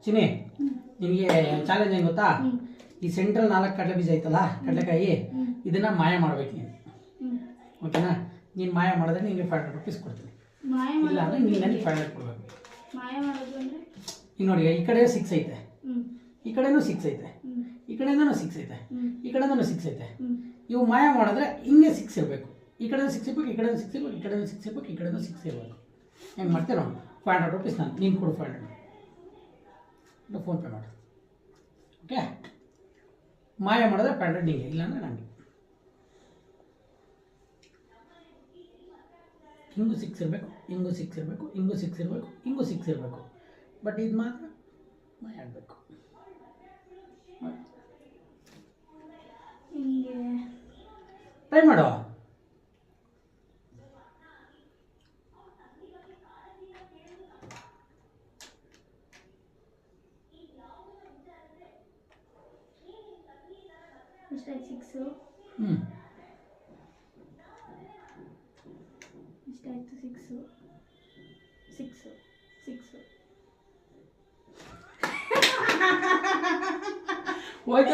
ಚಿನಿ ನಿನಗೆ ಚಾಲೆಂಜ್ ಏನು ಗೊತ್ತಾ? ಈ ಸೆಂಟ್ರಲ್ 4 ಕಡಲೆ ಬೀಜ ಐತಲ್ಲ, ಕಡಲೆಕಾಯಿ, ಇದನ್ನ ಮಾಯ ಮಾಡ್ಬೇಕು ನೀನು. ಓಕೆನಾ? ನೀನು ಮಾಯ ಮಾಡಿದ್ರೆ ನಿನಗೆ 500 ರೂಪೀಸ್ ಕೊಡ್ತೀನಿ. ಇಲ್ಲ ಅಂದರೆ ನೀನು ನನಗೆ 500 ಕೊಡಬೇಕು. ಈಗ ನೋಡಿ, ಈ ಕಡೆ 6 ಐತೆ, ಈ ಕಡೆನೂ 6 ಐತೆ, ಈ ಕಡೆಯಿಂದನೂ 6 ಐತೆ, ಈ ಕಡೆಯಿಂದನೂ 6 ಐತೆ. ಇವು ಮಾಯ ಮಾಡಿದ್ರೆ ಹಿಂಗೆ 6 ಇರಬೇಕು. ಈ ಕಡೆ 6 ಇರ್ಬೇಕು, ಈ ಕಡೆ 6 ಇರ್ಬೇಕು, ಈ ಕಡೆ 6 ಇರ್ಬೇಕು, ಈ ಕಡೆ 6 ಇರಬೇಕು. ಹೆಂಗೆ ಮಾಡ್ತೇನೆ ನೋಡಿ. 500 ರೂಪೀಸ್ ನೀನು ಕೊಡು. 500 ಫೋನ್ಪೇ ಮಾಡು. ಓಕೆ? ಮಾಯ ಮಾಡಿದ್ರೆ 500 ನಿಂಗೆ, ಇಲ್ಲಾಂದರೆ ನನಗೆ. ಹಿಂಗೂ 6 ಇರಬೇಕು, ಹಿಂಗೂ 6 ಇರಬೇಕು, ಹಿಂಗೂ 6 ಇರಬೇಕು, ಹಿಂಗೂ 6 ಇರಬೇಕು. ಬಟ್ ಇದು ಮಾತ್ರ ಮಾಯ ಆಗಬೇಕು. ಟ್ರೈ ಮಾಡು. ಹೋಯ್ತು.